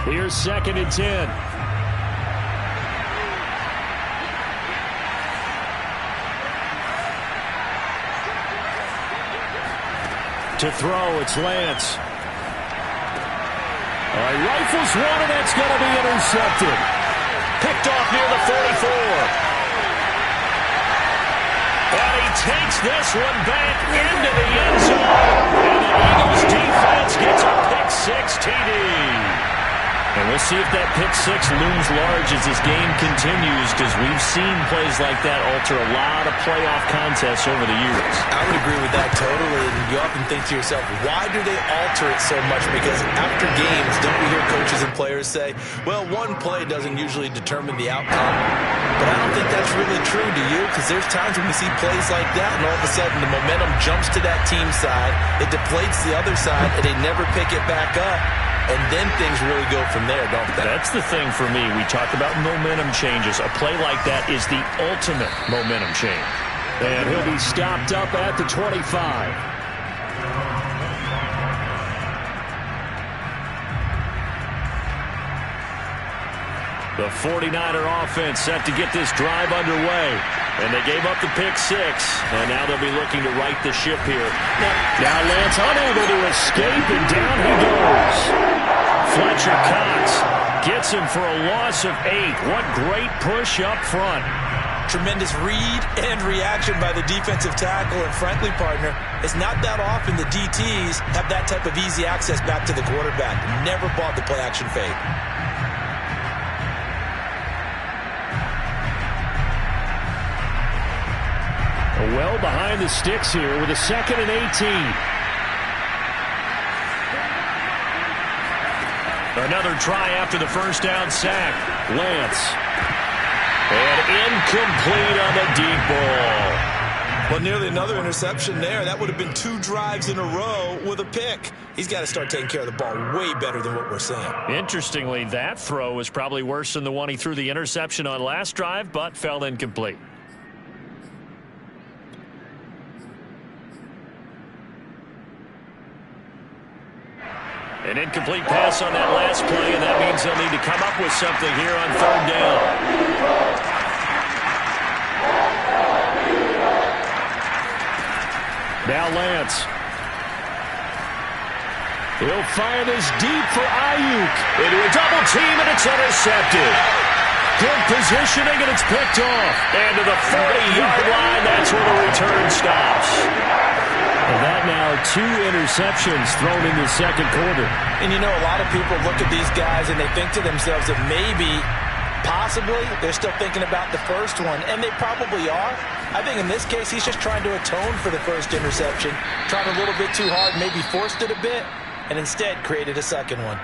Here's 2nd and 10. To throw, it's Lance. Rifles one, and that's going to be intercepted. Picked off near the 44. And he takes this one back into the end zone. And the Eagles defense gets a pick-6 TD. And we'll see if that pick-6 looms large as this game continues, because we've seen plays like that alter a lot of playoff contests over the years. I would agree with that totally. And you often think to yourself, why do they alter it so much? Because after games, don't we hear coaches and players say, well, one play doesn't usually determine the outcome. But I don't think that's really true, do you? Because there's times when we see plays like that, and all of a sudden the momentum jumps to that team side, it deflates the other side, and they never pick it back up. And then things really go from there, don't they? That's the thing for me. We talk about momentum changes. A play like that is the ultimate momentum change. And he'll be stopped up at the 25. The 49er offense set to get this drive underway. And they gave up the pick-6. And now they'll be looking to right the ship here. Now Lance unable to escape, and down he goes. Fletcher Cox gets him for a loss of 8. What great push up front. Tremendous read and reaction by the defensive tackle. And frankly, partner, it's not that often the DTs have that type of easy access back to the quarterback. Never bought the play-action fade. Well behind the sticks here with a 2nd and 18. Another try after the first down sack. Lance. And incomplete on the deep ball. Well, nearly another interception there. That would have been 2 drives in a row with a pick. He's got to start taking care of the ball way better than what we're seeing. Interestingly, that throw was probably worse than the one he threw the interception on last drive, but fell incomplete. An incomplete pass on that last play, and that means they'll need to come up with something here on 3rd down. Now Lance. He'll fire this deep for Ayuk. Into a double team, and it's intercepted. Good positioning, and it's picked off. And to the 40-yard line, that's where the return stops. And that now 2 interceptions thrown in the 2nd quarter. And you know, a lot of people look at these guys and they think to themselves that maybe, possibly, they're still thinking about the first one. And they probably are. I think in this case, he's just trying to atone for the first interception. Tried a little bit too hard, maybe forced it a bit, and instead created a 2nd one.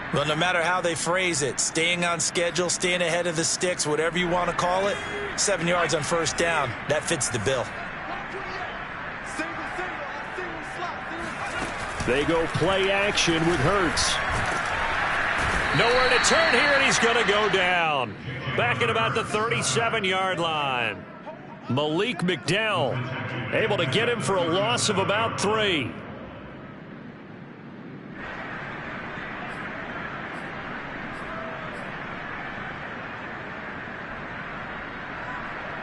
Well, no matter how they phrase it, staying on schedule, staying ahead of the sticks, whatever you want to call it, 7 yards on first down, that fits the bill. They go play action with Hurts. Nowhere to turn here, and he's going to go down. Back at about the 37-yard line. Malik McDowell able to get him for a loss of about 3.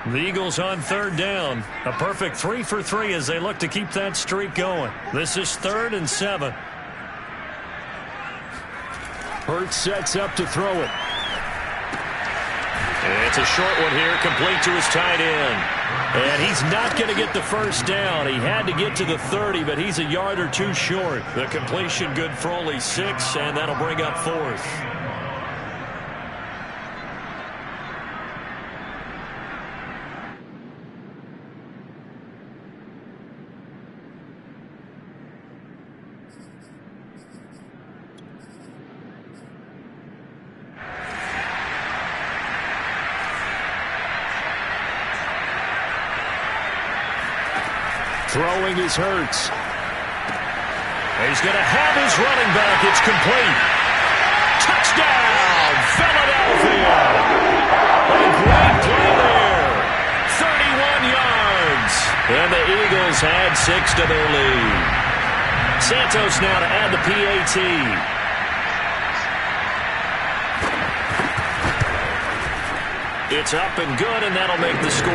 The Eagles on 3rd down. A perfect 3 for 3 as they look to keep that streak going. This is 3rd and 7. Hurts sets up to throw it. And it's a short one here, complete to his tight end. And he's not going to get the first down. He had to get to the 30, but he's a yard or 2 short. The completion good for only 6, and that'll bring up 4th. Throwing is Hurts. He's going to have his running back. It's complete. Touchdown, Philadelphia. Eagles add 6 to their lead. Santos now to add the PAT. It's up and good, and that'll make the score 21-6.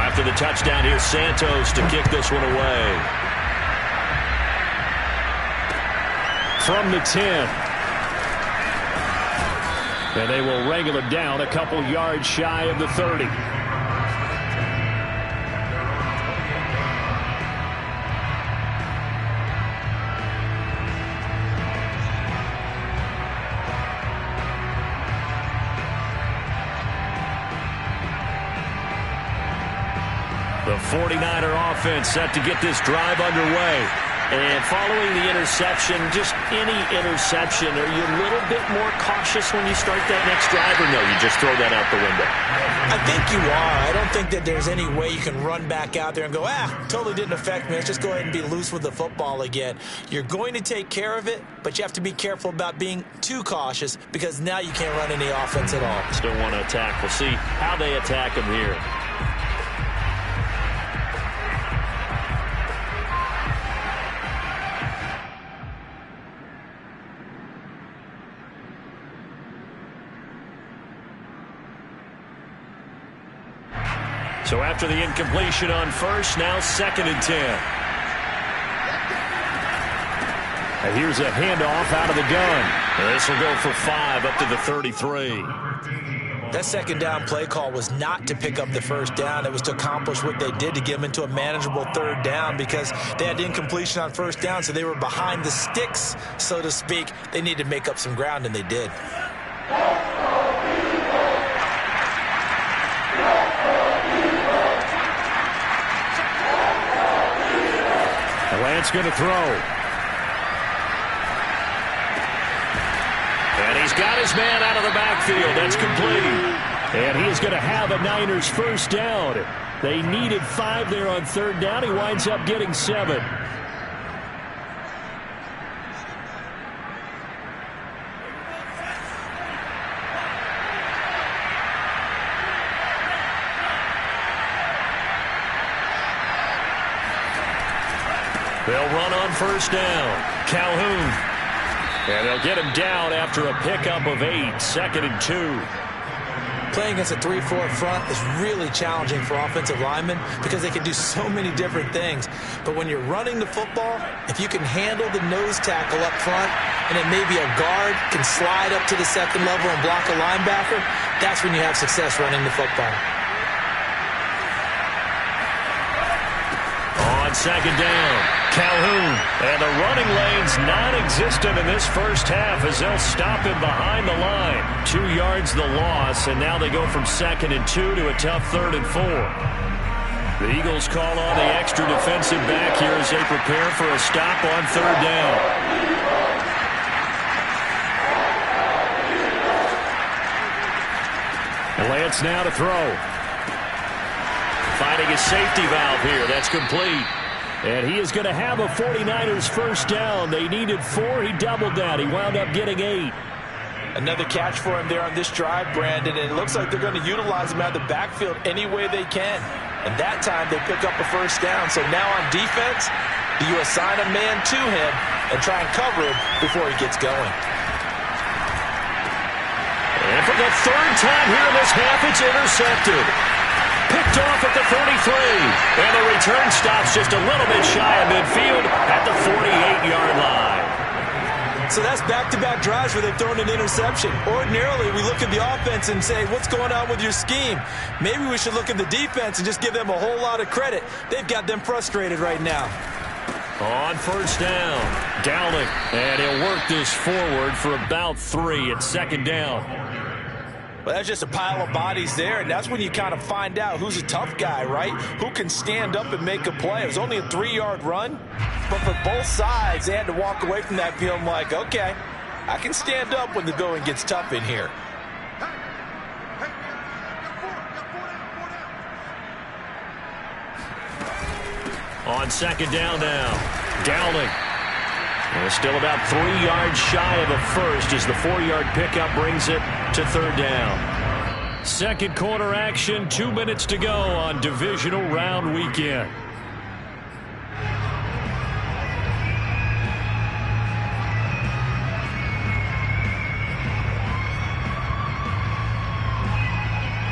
After the touchdown, here's Santos to kick this one away. From the 10. And they will wrangle it down a couple yards shy of the 30. The 49er offense set to get this drive underway. And following the interception, just any interception, are you a little bit more cautious when you start that next drive, or no, you just throw that out the window? I think you are. I don't think that there's any way you can run back out there and go, totally didn't affect me. Let's just go ahead and be loose with the football again. You're going to take care of it, but you have to be careful about being too cautious because now you can't run any offense at all. Still want to attack. We'll see how they attack him here. So after the incompletion on first, now 2nd and 10. And here's a handoff out of the gun. This will go for 5 up to the 33. That second down play call was not to pick up the first down. It was to accomplish what they did to get them into a manageable 3rd down because they had incompletion on 1st down, so they were behind the sticks, so to speak. They needed to make up some ground, and they did. Lance going to throw. And he's got his man out of the backfield. That's complete. And he is going to have a Niners first down. They needed 5 there on 3rd down. He winds up getting 7. They'll run on first down. Calhoun. And they'll get him down after a pickup of 8. 2nd and 2. Playing against a 3-4 front is really challenging for offensive linemen because they can do so many different things. But when you're running the football, if you can handle the nose tackle up front and then maybe a guard can slide up to the 2nd level and block a linebacker, that's when you have success running the football. On 2nd down. Calhoun, and the running lane's non-existent in this first half as they'll stop him behind the line. 2 yards the loss, and now they go from 2nd and 2 to a tough 3rd and 4. The Eagles call on the extra defensive back here as they prepare for a stop on 3rd down. Lance now to throw. Finding a safety valve here. That's complete. And he is going to have a 49ers first down. They needed 4. He doubled that. He wound up getting 8. Another catch for him there on this drive, Brandon. And it looks like they're going to utilize him out of the backfield any way they can. And that time they pick up a first down. So now on defense, do you assign a man to him and try and cover him before he gets going? And for the 3rd time here in this half, it's intercepted. Picked off at the 33. And the return stops just a little bit shy of midfield at the 48-yard line. So that's back-to-back drives where they've thrown an interception. Ordinarily, we look at the offense and say, what's going on with your scheme? Maybe we should look at the defense and just give them a whole lot of credit. They've got them frustrated right now. On first down, Dowling. And he'll work this forward for about 3 at 2nd down. Well, that's just a pile of bodies there, and that's when you kind of find out who's a tough guy, right? Who can stand up and make a play. It was only a 3-yard run, but for both sides, they had to walk away from that feeling like, okay, I can stand up when the going gets tough in here. On 2nd down now, Dowling. And still about 3 yards shy of a first as the 4-yard pickup brings it to third down. Second quarter action, 2 minutes to go on divisional round weekend.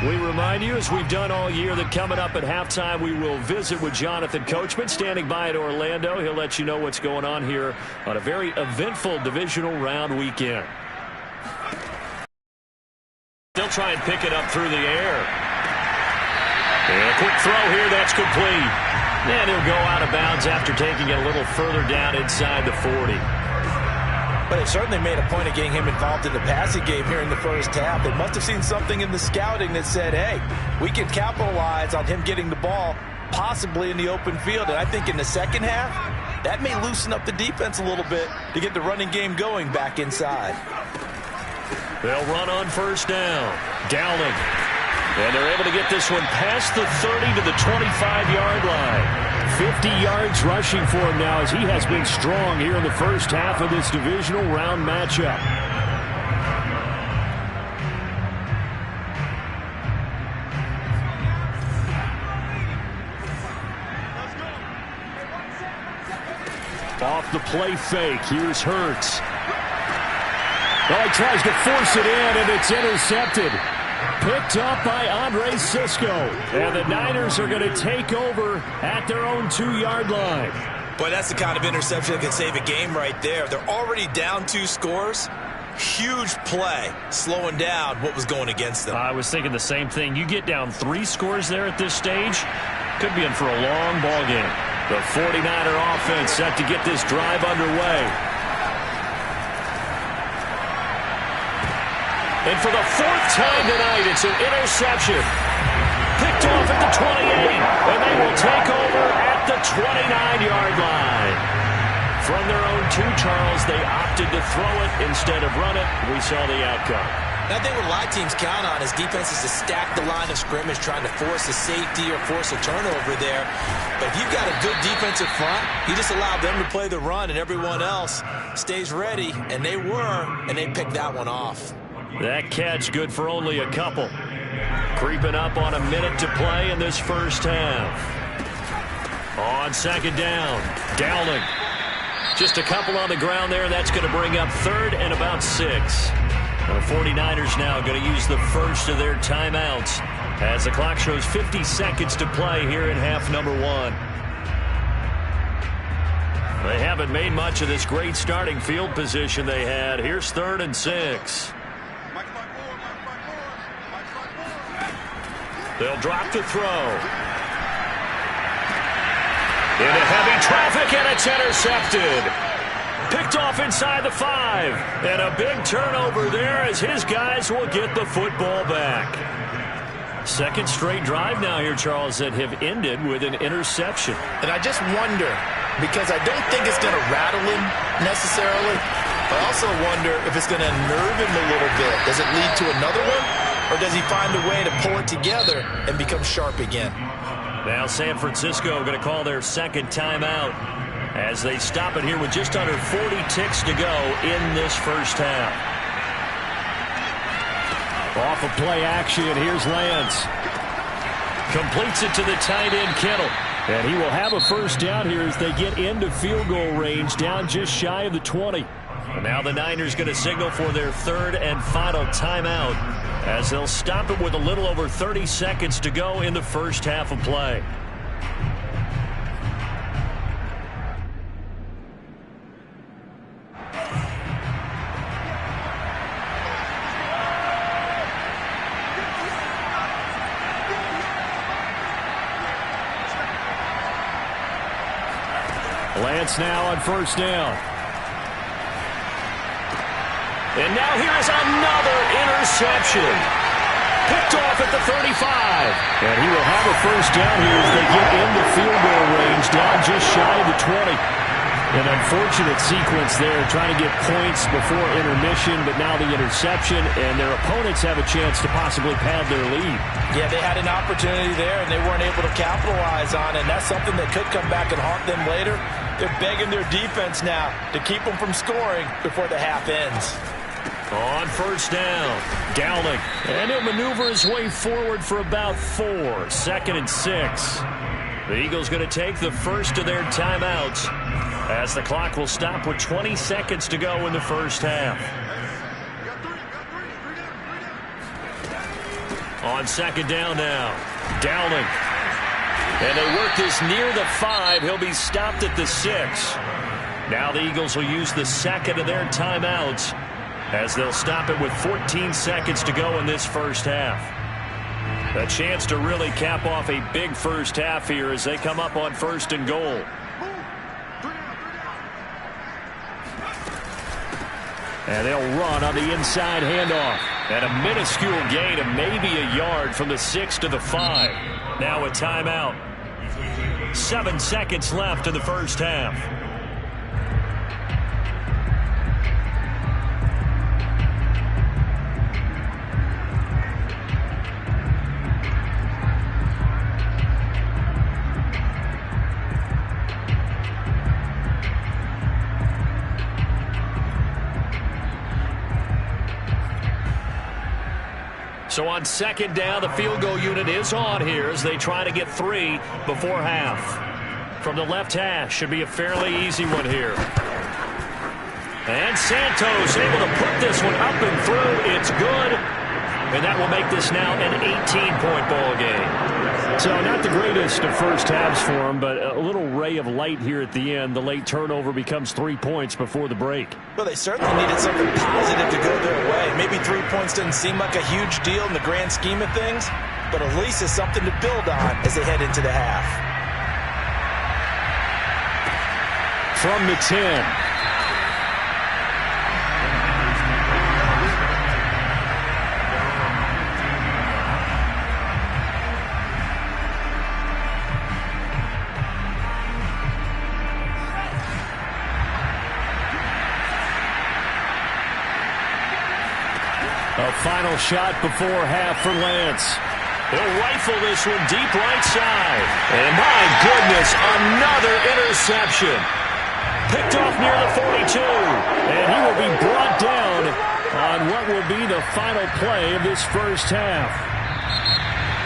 We remind you, as we've done all year, that coming up at halftime, we will visit with Jonathan Coachman, standing by in Orlando. He'll let you know what's going on here on a very eventful divisional round weekend. They'll try and pick it up through the air. And a quick throw here, that's complete. And he'll go out of bounds after taking it a little further down inside the 40. But it certainly made a point of getting him involved in the passing game here in the first half. They must have seen something in the scouting that said, hey, we can capitalize on him getting the ball possibly in the open field. And I think in the second half, that may loosen up the defense a little bit to get the running game going back inside. They'll run on first down. Dowling. And they're able to get this one past the 30 to the 25-yard line. 50 yards rushing for him now as he has been strong here in the first half of this divisional round matchup. Off the play fake, here's Hurts. Well, he tries to force it in, and it's intercepted. Picked up by Andre Cisco. And the Niners are going to take over at their own 2-yard line. Boy, that's the kind of interception that can save a game right there. They're already down 2 scores. Huge play, slowing down what was going against them. I was thinking the same thing. You get down 3 scores there at this stage, could be in for a long ball game. The 49er offense set to get this drive underway. And for the 4th time tonight, it's an interception. Picked off at the 28, and they will take over at the 29-yard line. From their own 2, Charles, they opted to throw it instead of run it. We saw the outcome. I think what a lot of teams count on is defenses to stack the line of scrimmage, trying to force a safety or force a turnover there. But if you've got a good defensive front, you just allow them to play the run, and everyone else stays ready, and they were, and they picked that one off. That catch good for only a couple. Creeping up on a minute to play in this first half. On second down, Dowling. Just a couple on the ground there, and that's going to bring up 3rd and about 6. The 49ers now going to use the first of their timeouts as the clock shows 50 seconds to play here in half number 1. They haven't made much of this great starting field position they had. Here's 3rd and 6. They'll drop the throw. Into heavy traffic, and it's intercepted. Picked off inside the 5. And a big turnover there as his guys will get the football back. Second straight drive now here, Charles, that have ended with an interception. And I just wonder, because I don't think it's going to rattle him necessarily. I also wonder if it's going to unnerve him a little bit. Does it lead to another one? Or does he find a way to pull it together and become sharp again? Now San Francisco going to call their second timeout as they stop it here with just under 40 ticks to go in this first half. Off of play action, here's Lance. Completes it to the tight end, Kittle. And he will have a first down here as they get into field goal range, down just shy of the 20. And now the Niners going to signal for their 3rd and final timeout as they'll stop it with a little over 30 seconds to go in the first half of play. Lance now on first down. And now here's another interception. Picked off at the 35. And he will have a first down here as they get into field goal range, down just shy of the 20. An unfortunate sequence there, trying to get points before intermission, but now the interception, and their opponents have a chance to possibly pad their lead. Yeah, they had an opportunity there, and they weren't able to capitalize on it, and that's something that could come back and haunt them later. They're begging their defense now to keep them from scoring before the half ends. On first down, Dowling, and he'll maneuver his way forward for about 4. 2nd and 6. The Eagles going to take the first of their timeouts as the clock will stop with 20 seconds to go in the first half. On 2nd down now, Dowling. And they work this near the 5. He'll be stopped at the 6. Now the Eagles will use the 2nd of their timeouts as they'll stop it with 14 seconds to go in this first half. A chance to really cap off a big first half here as they come up on 1st and goal. And they'll run on the inside handoff. And a minuscule gain of maybe a yard from the 6 to the 5. Now a timeout. 7 seconds left in the first half. So on 2nd down, the field goal unit is on here as they try to get 3 before half. From the left hash, should be a fairly easy one here. And Santos able to put this one up and through. It's good. And that will make this now an 18-point ball game. So not the greatest of first halves for him, but a little ray of light here at the end. The late turnover becomes 3 points before the break. Well, they certainly needed something positive to go their way. Maybe 3 points doesn't seem like a huge deal in the grand scheme of things, but at least it's something to build on as they head into the half. From the 10. A final shot before half for Lance. He'll rifle this one deep right side. And my goodness, another interception. Picked off near the 42. And he will be brought down on what will be the final play of this first half.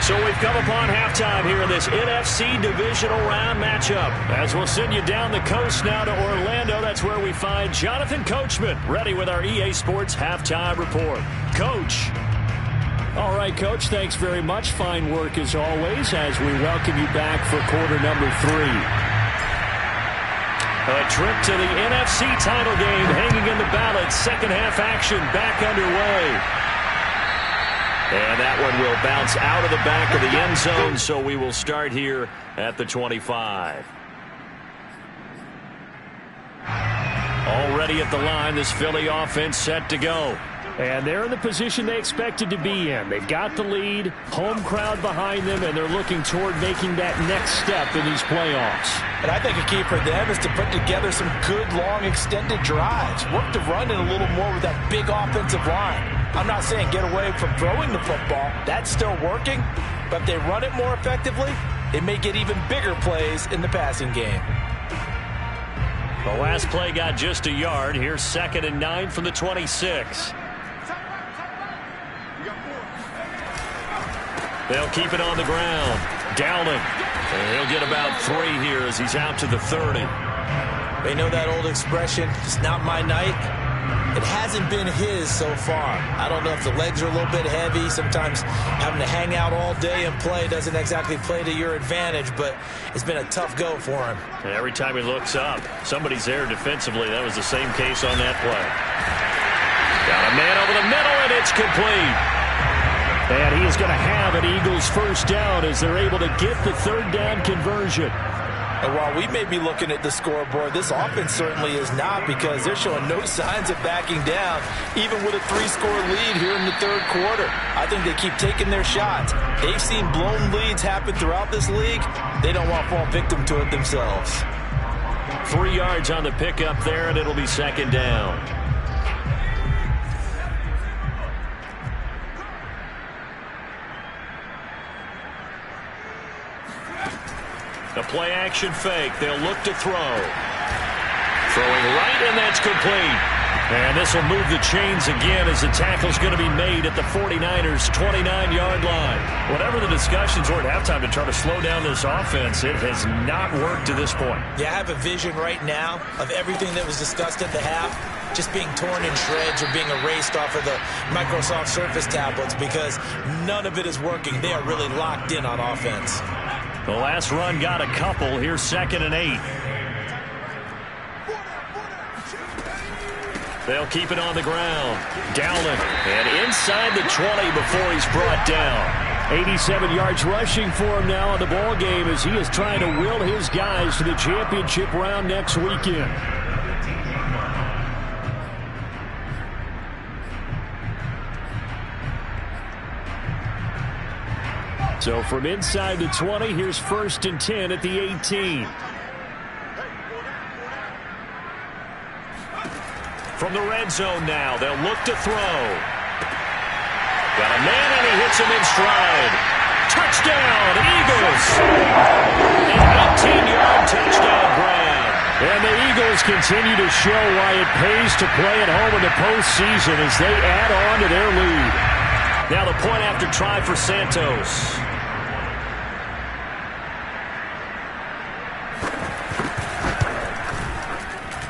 So we've come upon halftime here in this NFC Divisional Round matchup. As we'll send you down the coast now to Orlando, that's where we find Jonathan Coachman, ready with our EA Sports Halftime Report. Coach. All right, Coach, thanks very much. Fine work as always as we welcome you back for quarter number 3. A trip to the NFC title game hanging in the balance. Second half action back underway. And that one will bounce out of the back of the end zone, so we will start here at the 25. Already at the line, this Philly offense set to go. And they're in the position they expected to be in. They've got the lead, home crowd behind them, and they're looking toward making that next step in these playoffs. And I think a key for them is to put together some good, long, extended drives. Work the run in a little more with that big offensive line. I'm not saying get away from throwing the football. That's still working. But if they run it more effectively, they may get even bigger plays in the passing game. The last play got just a yard. Here's 2nd and 9 from the 26. They'll keep it on the ground. Dowling. And he'll get about 3 here as he's out to the 30. They know that old expression, it's not my night. It hasn't been his so far. I don't know if the legs are a little bit heavy. Sometimes having to hang out all day and play doesn't exactly play to your advantage, but it's been a tough go for him. And every time he looks up, somebody's there defensively. That was the same case on that play. Got a man over the middle, and it's complete. And he is going to have an Eagles first down as they're able to get the 3rd down conversion. And while we may be looking at the scoreboard, this offense certainly is not, because they're showing no signs of backing down, even with a 3-score lead here in the 3rd quarter. I think they keep taking their shots. They've seen blown leads happen throughout this league. They don't want to fall victim to it themselves. 3 yards on the pickup there, and it'll be second down. A play-action fake. They'll look to throw. Throwing right, and that's complete. And this will move the chains again as the tackle's going to be made at the 49ers' 29-yard line. Whatever the discussions were at halftime to try to slow down this offense, it has not worked to this point. Yeah, I have a vision right now of everything that was discussed at the half just being torn in shreds or being erased off of the Microsoft Surface tablets because none of it is working. They are really locked in on offense. The last run got a couple. Here's 2nd and 8. They'll keep it on the ground. Dowling, and inside the 20 before he's brought down. 87 yards rushing for him now in the ball game as he is trying to will his guys to the championship round next weekend. So from inside the 20, here's 1st and 10 at the 18. From the red zone now, they'll look to throw. Got a man, and he hits him in stride. Touchdown, Eagles! An 18-yard touchdown grab. And the Eagles continue to show why it pays to play at home in the postseason as they add on to their lead. Now the point after try for Santos.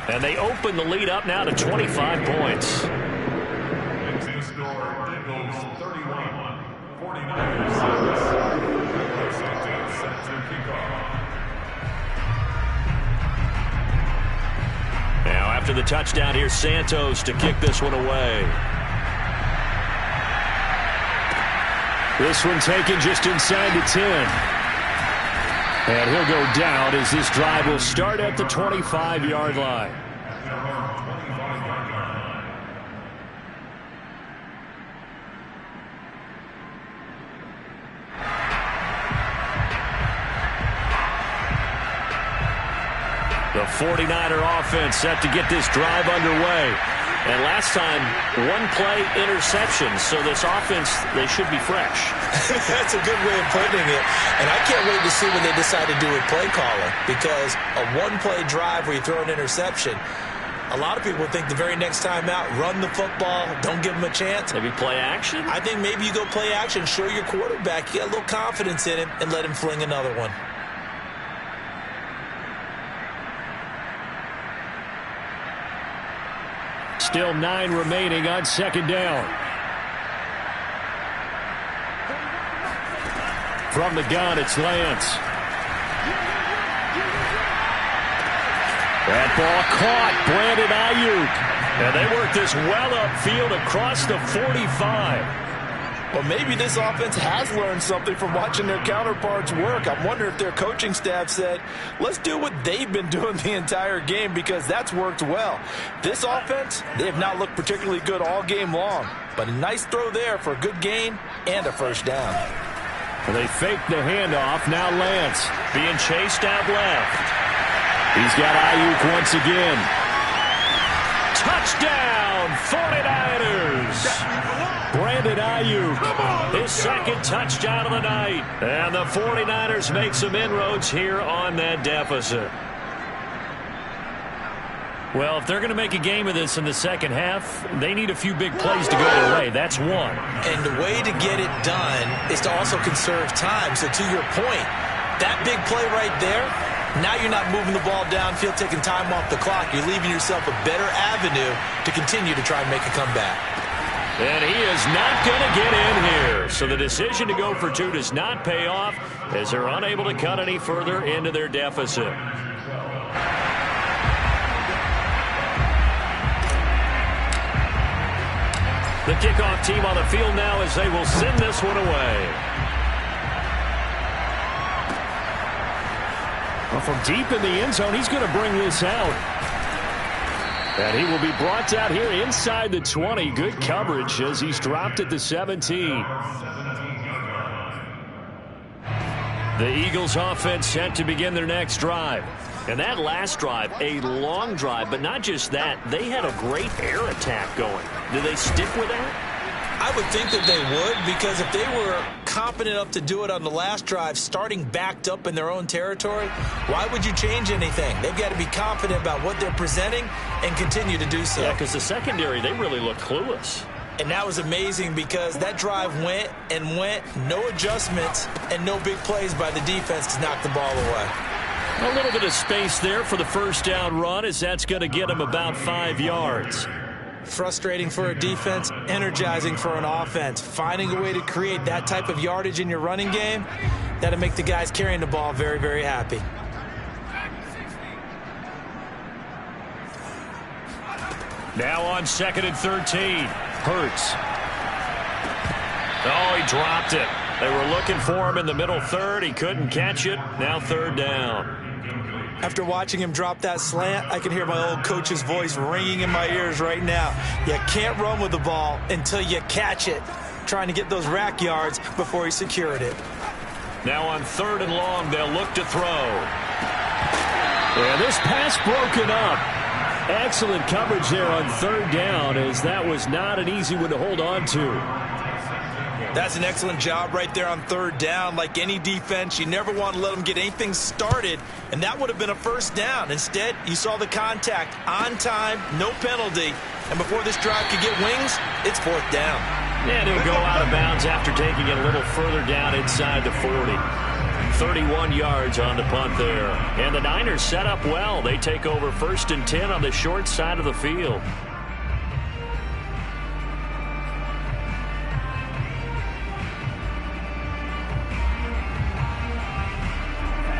And they open the lead up now to 25 points. Now after the touchdown, here's Santos to kick this one away. This one taken just inside the 10. And he'll go down as this drive will start at the 25-yard line. The 49er offense set to get this drive underway. And last time, 1-play interception. So this offense, they should be fresh. That's a good way of putting it. And I can't wait to see what they decide to do with play calling. Because a 1-play drive where you throw an interception, a lot of people think the very next time out, run the football, don't give them a chance. Maybe play action? I think maybe you go play action, show your quarterback, you got a little confidence in him, and let him fling another one. Still 9 remaining on 2nd down. From the gun, it's Lance. That ball caught. Brandon Ayuk. And they work this well upfield across the 45. Well, maybe this offense has learned something from watching their counterparts work. I'm wondering if their coaching staff said, let's do what they've been doing the entire game because that's worked well. This offense, they have not looked particularly good all game long. But a nice throw there for a good gain and a first down. Well, they faked the handoff. Now Lance being chased out left. He's got Ayuk once again. Touchdown, 49ers! Brandon Ayuk, his 2nd touchdown of the night. And the 49ers make some inroads here on that deficit. Well, if they're going to make a game of this in the second half, they need a few big plays to go their way. That's one. And the way to get it done is to also conserve time. So to your point, that big play right there, now you're not moving the ball downfield, taking time off the clock. You're leaving yourself a better avenue to continue to try and make a comeback. And he is not going to get in here. So the decision to go for 2 does not pay off as they're unable to cut any further into their deficit. The kickoff team on the field now as they will send this one away. Well, from deep in the end zone, he's going to bring this out. And he will be brought out here inside the 20. Good coverage as he's dropped at the 17. The Eagles offense set to begin their next drive. And that last drive, a long drive, but not just that. They had a great air attack going. Do they stick with that? I would think that they would, because if they were confident enough to do it on the last drive, starting backed up in their own territory, why would you change anything? They've got to be confident about what they're presenting and continue to do so. Yeah, because the secondary, they really look clueless. And that was amazing because that drive went and went, no adjustments, and no big plays by the defense to knock the ball away. A little bit of space there for the first down run, as that's going to get them about 5 yards. Frustrating for a defense, energizing for an offense. Finding a way to create that type of yardage in your running game, that'll make the guys carrying the ball very, very happy. Now on 2nd and 13. Hurts. Oh, he dropped it. They were looking for him in the middle third. He couldn't catch it. Now 3rd down. After watching him drop that slant, I can hear my old coach's voice ringing in my ears right now. You can't run with the ball until you catch it. Trying to get those rack yards before he secured it. Now on 3rd and long, they'll look to throw. And this pass broken up. Excellent coverage there on 3rd down, as that was not an easy one to hold on to. That's an excellent job right there on 3rd down. Like any defense, you never want to let them get anything started, and that would have been a 1st down. Instead, you saw the contact on time, no penalty, and before this drive could get wings, it's 4th down. And he'll go out of bounds after taking it a little further down inside the 40. 31 yards on the punt there. And the Niners set up well. They take over 1st and 10 on the short side of the field.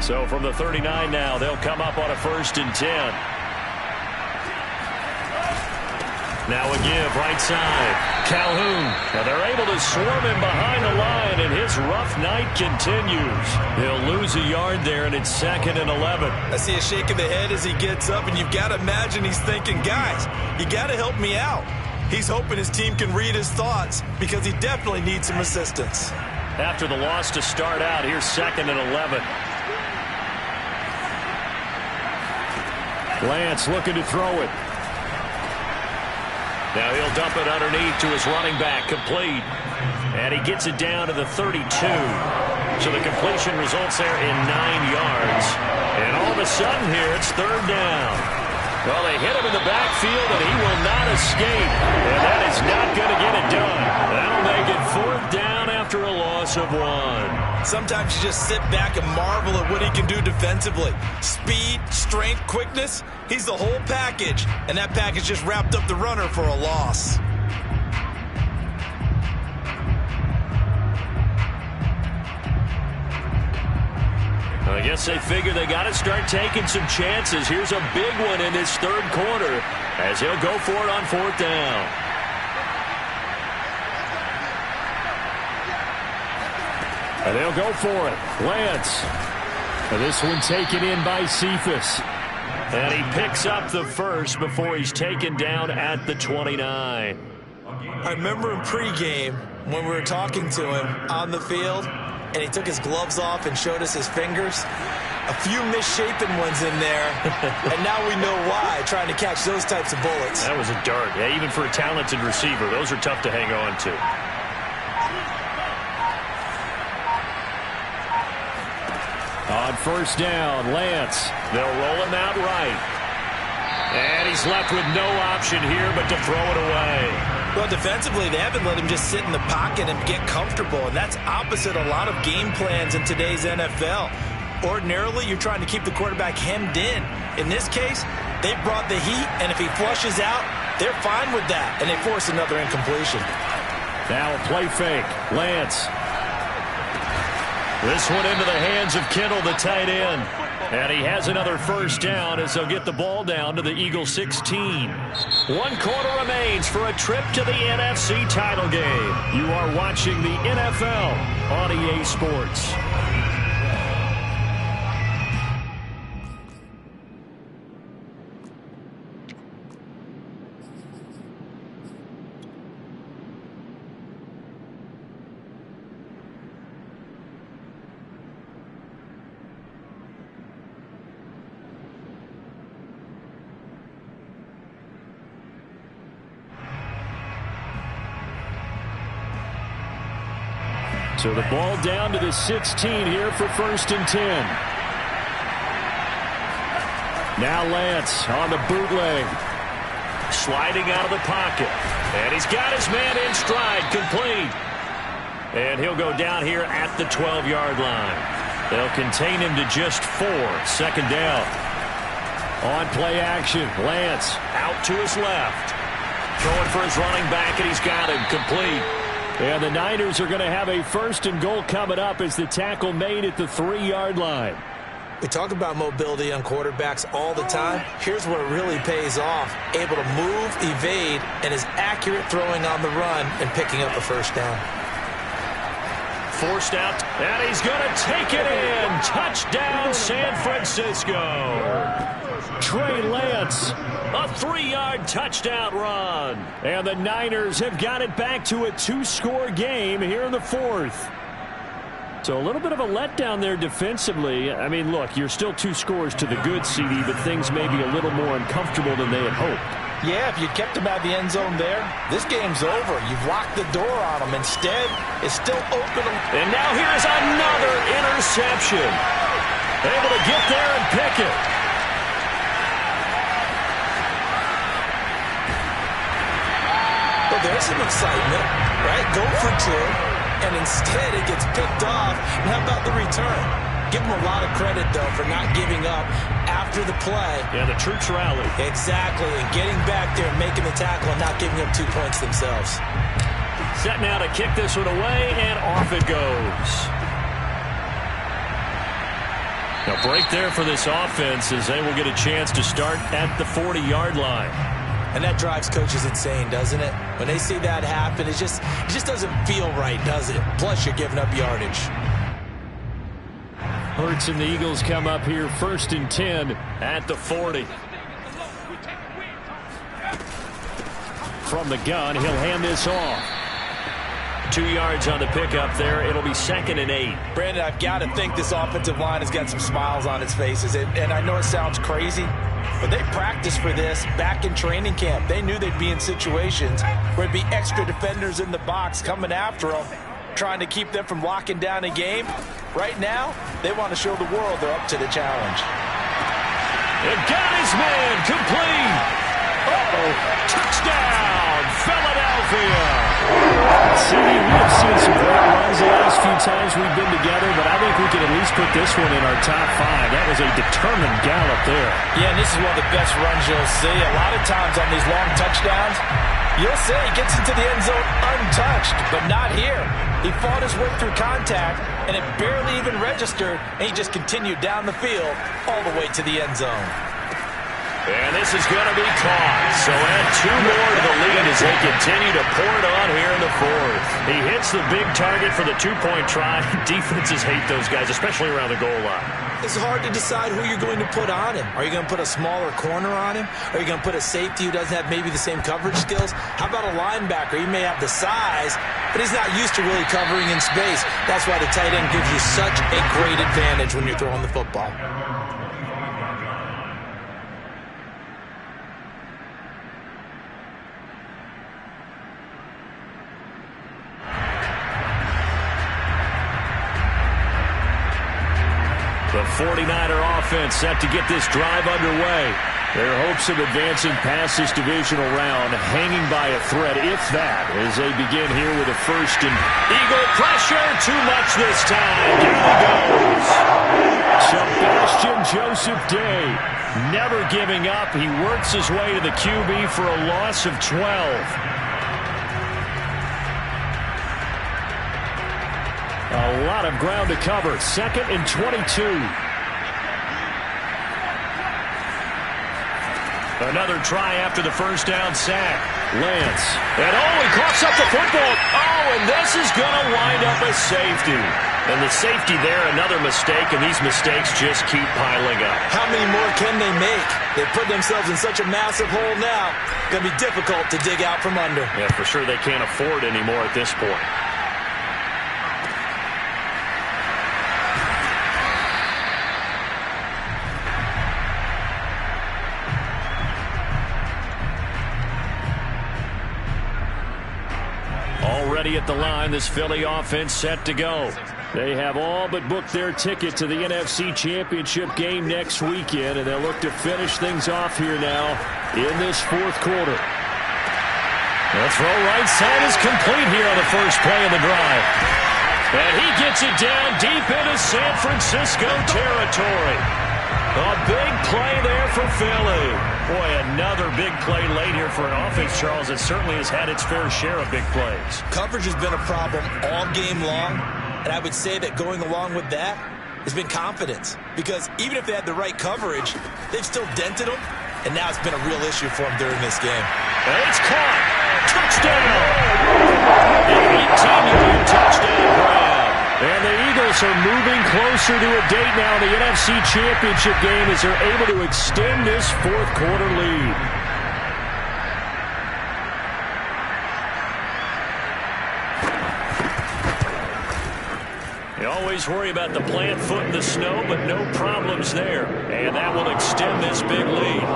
So from the 39 now, they'll come up on a 1st and 10. Now a give right side. Calhoun. Now they're able to swarm him behind the line, and his rough night continues. He'll lose a yard there, and it's 2nd and 11. I see a shake of the head as he gets up, and you've got to imagine he's thinking, guys, you got to help me out. He's hoping his team can read his thoughts because he definitely needs some assistance. After the loss to start out, here's 2nd and 11. Lance looking to throw it. Now he'll dump it underneath to his running back, complete. And he gets it down to the 32. So the completion results there in 9 yards. And all of a sudden here, it's 3rd down. Well, they hit him in the backfield, and he will not escape. And that is not going to get it done. That'll make it 4th down after a loss of 1. Sometimes you just sit back and marvel at what he can do defensively. Speed, strength, quickness, he's the whole package. And that package just wrapped up the runner for a loss. I guess they figure they got to start taking some chances. Here's a big one in this 3rd quarter as he'll go for it on 4th down. And they'll go for it. Lance. And this one taken in by Cephas. And he picks up the first before he's taken down at the 29. I remember in pregame when we were talking to him on the field, and he took his gloves off and showed us his fingers. A few misshapen ones in there, and now we know why, trying to catch those types of bullets. That was a dart. Yeah, even for a talented receiver, those are tough to hang on to. On 1st down, Lance. They'll roll him out right. And he's left with no option here but to throw it away. Well, defensively, they haven't let him just sit in the pocket and get comfortable, and that's opposite a lot of game plans in today's NFL. Ordinarily, you're trying to keep the quarterback hemmed in. In this case, they brought the heat, and if he flushes out, they're fine with that, and they force another incompletion. Now a play fake. Lance. This one into the hands of Kittle, the tight end. And he has another 1st down as they'll get the ball down to the Eagles 16. 1 quarter remains for a trip to the NFC title game. You are watching the NFL on EA Sports. So the ball down to the 16 here for 1st and 10. Now Lance on the bootleg. Sliding out of the pocket. And he's got his man in stride, complete. And he'll go down here at the 12-yard line. They'll contain him to just 4. 2nd down. On play action, Lance out to his left. Throwing for his running back, and he's got him complete. And the Niners are going to have a 1st and goal coming up as the tackle made at the 3-yard line. We talk about mobility on quarterbacks all the time. Here's where it really pays off. Able to move, evade, and is accurate throwing on the run and picking up a 1st down. Forced out, and he's going to take it in. Touchdown, San Francisco. Trey Lance, a 3-yard touchdown run. And the Niners have got it back to a 2-score game here in the 4th. So a little bit of a letdown there defensively. I mean, look, you're still 2 scores to the good, CD, but things may be a little more uncomfortable than they had hoped. Yeah, if you kept him out of the end zone there, this game's over. You've locked the door on him. Instead, it's still open. And now here's another interception. Able to get there and pick it. Well, there's some excitement, right? Go for 2. And instead it gets picked off. And how about the return? Give him a lot of credit, though, for not giving up after the play. Yeah, the troops rally. Exactly, and getting back there and making the tackle and not giving up 2 points themselves. Set now to kick this one away, and off it goes. A break there for this offense as they will get a chance to start at the 40-yard line. And that drives coaches insane, doesn't it? When they see that happen, it just doesn't feel right, does it? Plus, you're giving up yardage. Hurts and the Eagles come up here 1st and 10 at the 40. From the gun, he'll hand this off. 2 yards on the pickup there. It'll be 2nd and 8. Brandon, I've got to think this offensive line has got some smiles on its faces. And I know it sounds crazy, but they practiced for this back in training camp. They knew they'd be in situations where it'd be extra defenders in the box coming after them, trying to keep them from locking down a game. Right now, they want to show the world they're up to the challenge. And got his man complete. Touchdown, Philadelphia. CD, we have seen some great runs the last few times we've been together, but I think we can at least put this one in our top 5. That was a determined gallop there. Yeah, and this is one of the best runs you'll see. A lot of times on these long touchdowns, you'll see he gets into the end zone untouched, but not here. He fought his way through contact, and it barely even registered, and he just continued down the field all the way to the end zone. And this is going to be caught. So add 2 more to the lead as they continue to pour it on here in the 4th. He hits the big target for the 2-point try. Defenses hate those guys, especially around the goal line. It's hard to decide who you're going to put on him. Are you going to put a smaller corner on him? Are you going to put a safety who doesn't have maybe the same coverage skills? How about a linebacker? He may have the size, but he's not used to really covering in space. That's why the tight end gives you such a great advantage when you're throwing the football. The 49er offense set to get this drive underway. Their hopes of advancing past this divisional round hanging by a thread, if that, as they begin here with a 1st and Eagle pressure. Too much this time. Down goes. Sebastian Joseph Day never giving up. He works his way to the QB for a loss of 12. A lot of ground to cover. 2nd and 22. Another try after the 1st down sack. Lance. And he coughs up the football. And this is going to wind up a safety. And the safety there, another mistake, and these mistakes just keep piling up. How many more can they make? They put themselves in such a massive hole now. Going to be difficult to dig out from under. Yeah, for sure they can't afford anymore at this point. ready at the line. This Philly offense set to go. They have all but booked their ticket to the NFC Championship game next weekend, and they'll look to finish things off here now in this fourth quarter. The throw right side is complete here on the first play of the drive. And he gets it down deep into San Francisco territory. A big play there for Philly. Boy, another big play late here for an offense, Charles, that certainly has had its fair share of big plays. Coverage has been a problem all game long, and I would say that going along with that has been confidence. Because even if they had the right coverage, they've still dented them, and now it's been a real issue for them during this game. And it's caught. Touchdown! An 18-yard touchdown grab. And the Eagles are moving closer to a date now in the NFC Championship game as they're able to extend this fourth quarter lead. You always worry about the plant foot in the snow, but no problems there. And that will extend this big lead.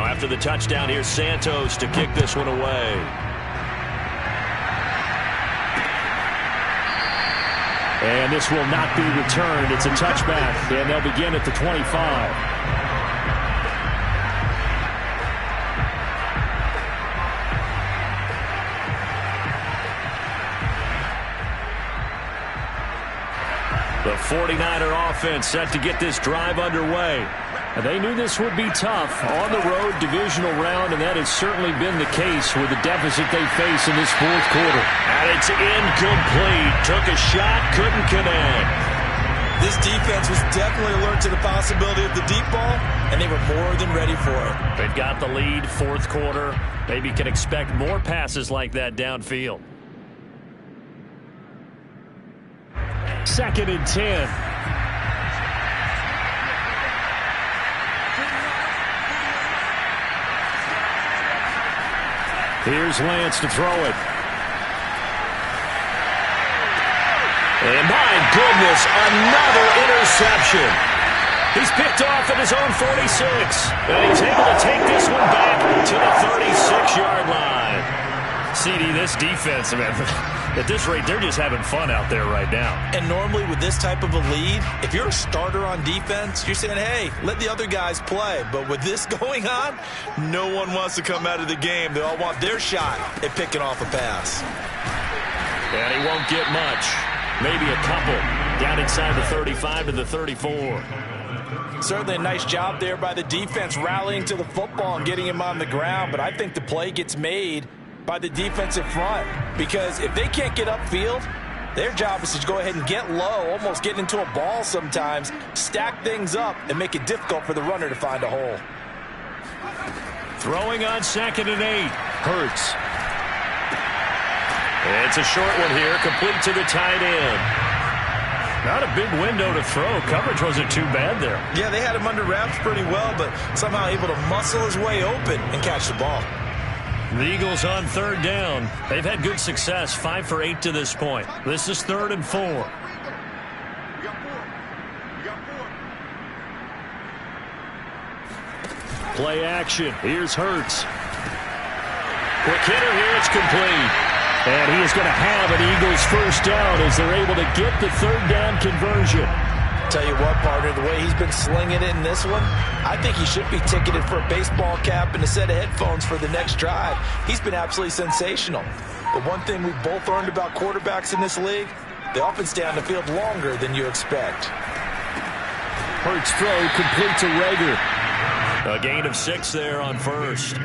After the touchdown, here's Santos to kick this one away. And this will not be returned. It's a touchback, and they'll begin at the 25. The 49er offense set to get this drive underway. They knew this would be tough on the road divisional round, and that has certainly been the case with the deficit they face in this fourth quarter. And it's incomplete. Took a shot, couldn't connect. This defense was definitely alert to the possibility of the deep ball, and they were more than ready for it. They've got the lead, fourth quarter. Maybe can expect more passes like that downfield. 2nd and 10. Here's Lance to throw it. And my goodness, another interception. He's picked off at his own 46. And he's able to take this one back to the 36-yard line. CD, this defense, man, at this rate, they're just having fun out there right now. And normally with this type of a lead, if you're a starter on defense, you're saying, hey, let the other guys play. But with this going on, no one wants to come out of the game. They all want their shot at picking off a pass. And he won't get much. Maybe a couple. Down inside the 35 to the 34. Certainly a nice job there by the defense rallying to the football and getting him on the ground. But I think the play gets made by the defensive front, because if they can't get upfield, their job is to go ahead and get low, almost get into a ball sometimes, stack things up, and make it difficult for the runner to find a hole. Throwing on 2nd and 8. Hurts. It's a short one here, complete to the tight end. Not a big window to throw. Coverage wasn't too bad there. Yeah, they had him under wraps pretty well, but somehow able to muscle his way open and catch the ball. The Eagles on 3rd down. They've had good success, 5 for 8 to this point. This is 3rd and 4. Play action. Here's Hurts. Quick hitter here. It's complete. And he is going to have an Eagles first down as they're able to get the 3rd down conversion. Tell you what, partner, the way he's been slinging it in this one, I think he should be ticketed for a baseball cap and a set of headphones for the next drive. He's been absolutely sensational. The one thing we've both learned about quarterbacks in this league, they often stay on the field longer than you expect. Hurts throw complete to Rager. A gain of 6 there on first.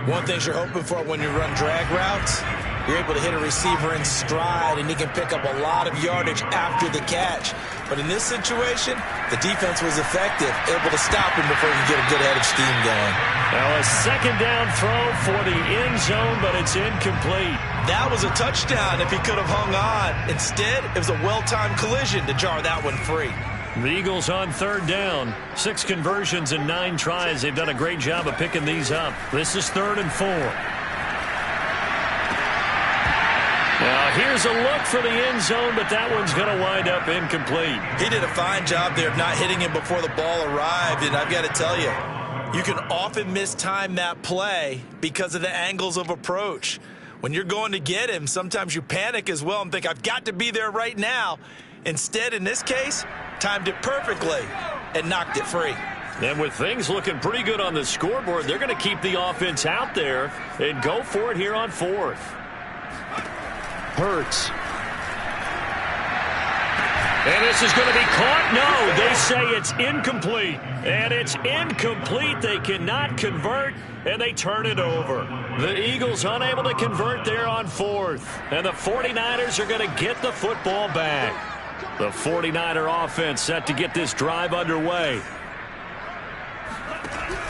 One thing you're hoping for when you run drag routes, you're able to hit a receiver in stride, and he can pick up a lot of yardage after the catch. But in this situation, the defense was effective, able to stop him before he could get a good head of steam going. Now a 2nd down throw for the end zone, but it's incomplete. That was a touchdown if he could have hung on. Instead, it was a well-timed collision to jar that one free. The Eagles on third down. 6 conversions and 9 tries. They've done a great job of picking these up. This is 3rd and 4. Now here's a look for the end zone, but that one's going to wind up incomplete. He did a fine job there of not hitting him before the ball arrived, and I've got to tell you, you can often mistime that play because of the angles of approach. When you're going to get him, sometimes you panic as well and think, I've got to be there right now. Instead, in this case, timed it perfectly and knocked it free. And with things looking pretty good on the scoreboard, they're going to keep the offense out there and go for it here on 4th. Hurts. And this is going to be caught. No, they say it's incomplete. And it's incomplete. They cannot convert, and they turn it over. The Eagles unable to convert there on 4th. And the 49ers are going to get the football back. The 49er offense set to get this drive underway.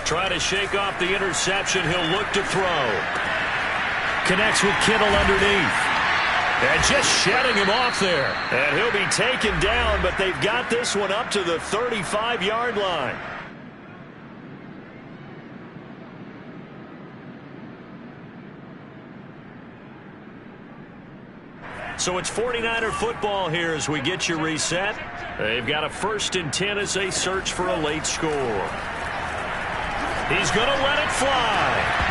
Trying to shake off the interception. He'll look to throw. Connects with Kittle underneath. And just shedding him off there. And he'll be taken down, but they've got this one up to the 35-yard line. So it's 49er football here as we get you reset. They've got a 1st and 10 as they search for a late score. He's going to let it fly.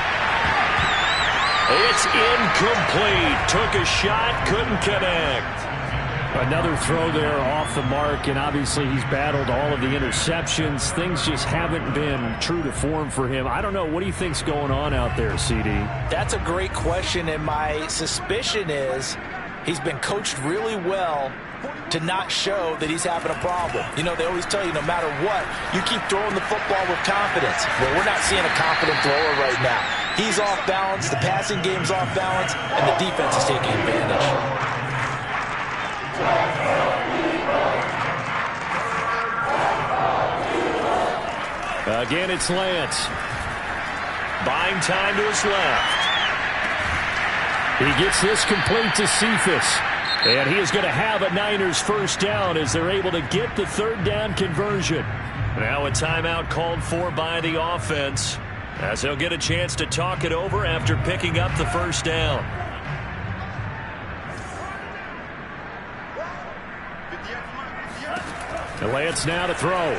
It's incomplete. Took a shot, couldn't connect. Another throw there off the mark, and obviously he's battled all of the interceptions. Things just haven't been true to form for him. I don't know. What do you think's going on out there, CD? That's a great question, and my suspicion is he's been coached really well to not show that he's having a problem. You know, they always tell you no matter what, you keep throwing the football with confidence. Well, we're not seeing a confident thrower right now. He's off balance, the passing game's off balance, and the defense is taking advantage. Again, it's Lance. Buying time to his left. He gets this complete to Cephas. And he is going to have a Niners 1st down as they're able to get the 3rd down conversion. Now a timeout called for by the offense, as they'll get a chance to talk it over after picking up the 1st down. And Lance now to throw.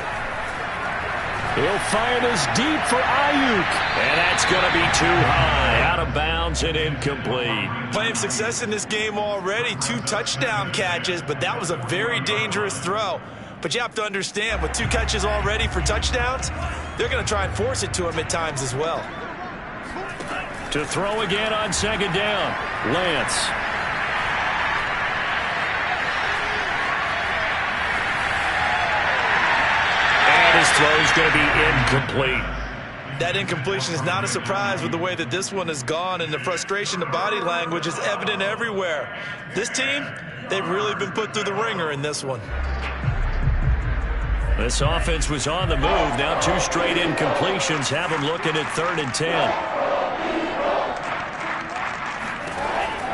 He'll fire this deep for Ayuk. And that's going to be too high. Out of bounds and incomplete. Playing success in this game already. 2 touchdown catches, but that was a very dangerous throw. But you have to understand, with 2 catches already for touchdowns, they're going to try and force it to him at times as well. To throw again on 2nd down. Lance. And his throw is going to be incomplete. That incompletion is not a surprise with the way that this one has gone, and the frustration, the body language is evident everywhere. This team, they've really been put through the ringer in this one. This offense was on the move. Now 2 straight incompletions have them looking at 3rd and 10.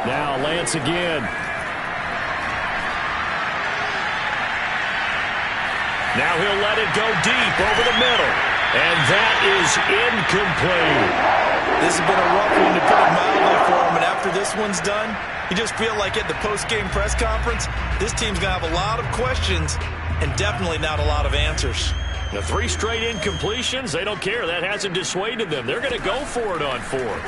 Now Lance again. Now he'll let it go deep over the middle. And that is incomplete. This has been a rough one, to put it mildly, for him. And after this one's done, you just feel like at the post-game press conference, this team's going to have a lot of questions and definitely not a lot of answers. The 3 straight incompletions, they don't care. That hasn't dissuaded them. They're going to go for it on 4th.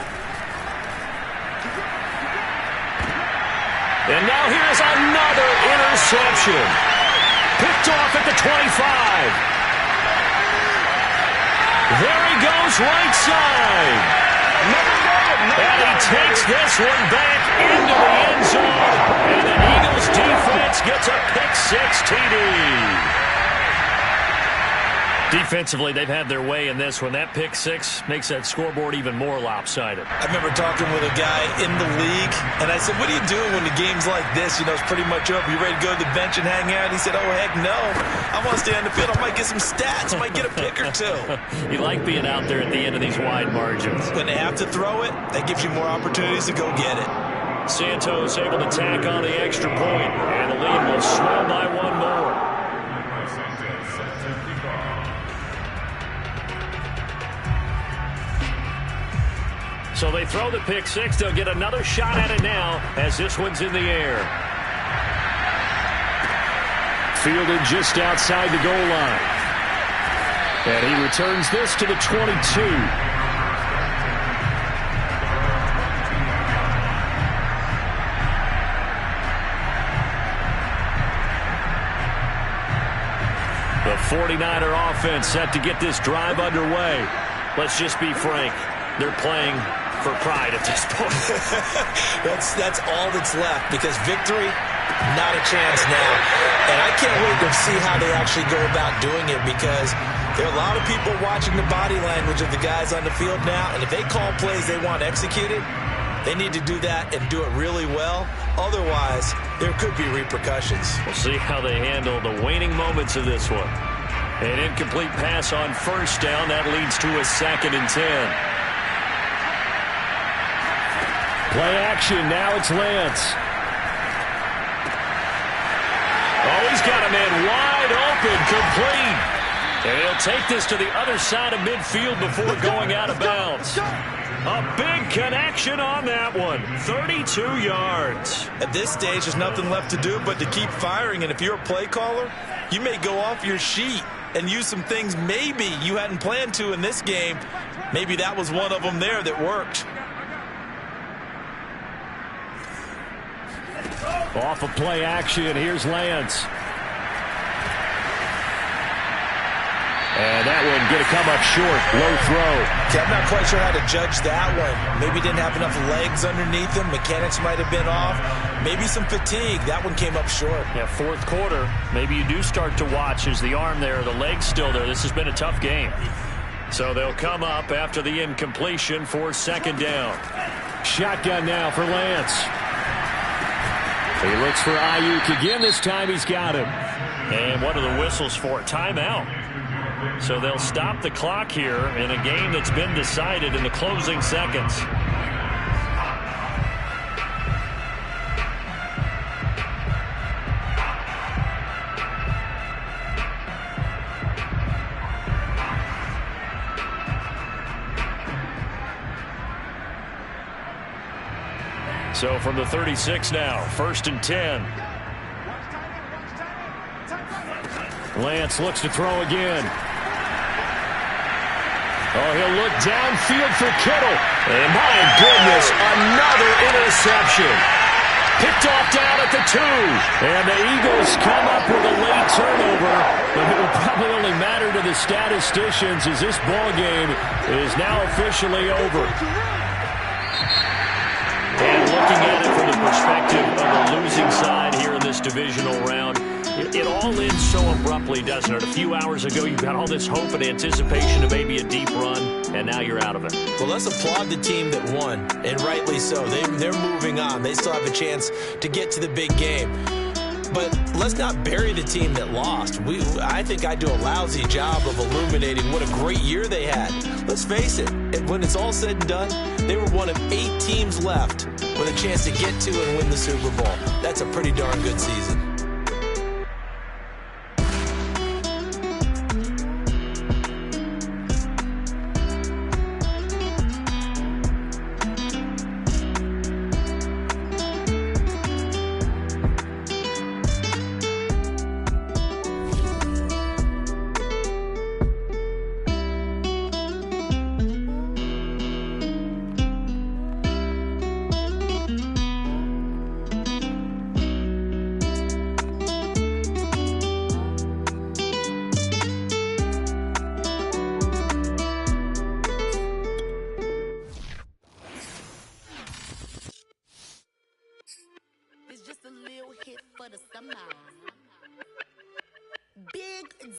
And now here's another interception. Picked off at the 25. There he goes, right side. And he takes this one back into the end zone. And the Eagles defense gets a pick-6 TD. Defensively, they've had their way in this one. That pick-6 makes that scoreboard even more lopsided. I remember talking with a guy in the league, and I said, what are you doing when the game's like this? You know, it's pretty much over. You ready to go to the bench and hang out? He said, oh, heck no. I want to stay on the field. I might get some stats. I might get a pick or 2. You like being out there at the end of these wide margins. When they have to throw it, that gives you more opportunities to go get it. Santos able to tack on the extra point, and the lead will swell by one more. So they throw the pick six. They'll get another shot at it now as this one's in the air. Fielded just outside the goal line. And he returns this to the 22. The 49er offense set to get this drive underway. Let's just be frank. They're playing for pride at this point. That's all that's left, because victory, not a chance now. And I can't wait to see how they actually go about doing it, because there are a lot of people watching the body language of the guys on the field now, and if they call plays they want executed, they need to do that and do it really well. Otherwise, there could be repercussions. We'll see how they handle the waning moments of this one. An incomplete pass on first down. That leads to a 2nd and 10. Play action. Now it's Lance. Oh, he's got a man wide open, complete. And he'll take this to the other side of midfield before going out of bounds. A big connection on that one. 32 yards. At this stage, there's nothing left to do but to keep firing. And if you're a play caller, you may go off your sheet and use some things maybe you hadn't planned to in this game. Maybe that was one of them there that worked. Off of play action, here's Lance. And that one going to come up short. Low throw. Okay, I'm not quite sure how to judge that one. Maybe didn't have enough legs underneath him. Mechanics might have been off. Maybe some fatigue. That one came up short. Yeah, fourth quarter. Maybe you do start to watch as the arm there, the leg's still there. This has been a tough game. So they'll come up after the incompletion for 2nd down. Shotgun now for Lance. He looks for Ayuk again. This time he's got him. And what are the whistles for? Timeout. So they'll stop the clock here in a game that's been decided in the closing seconds. So from the 36 now, 1st and 10. Lance looks to throw again. Oh, he'll look downfield for Kittle. And my goodness, another interception. Picked off down at the 2. And the Eagles come up with a late turnover. But it will probably only matter to the statisticians as this ball game is now officially over. And looking at it from the perspective of the losing side here in this divisional round, it all ends so abruptly, doesn't it? A few hours ago, you've got all this hope and anticipation of maybe a deep run, and now you're out of it. Well, let's applaud the team that won, and rightly so. They're moving on. They still have a chance to get to the big game. But let's not bury the team that lost. I think I do a lousy job of illuminating what a great year they had. Let's face it, when it's all said and done, they were one of 8 teams left with a chance to get to and win the Super Bowl. That's a pretty darn good season. It's just a little hit for the summer.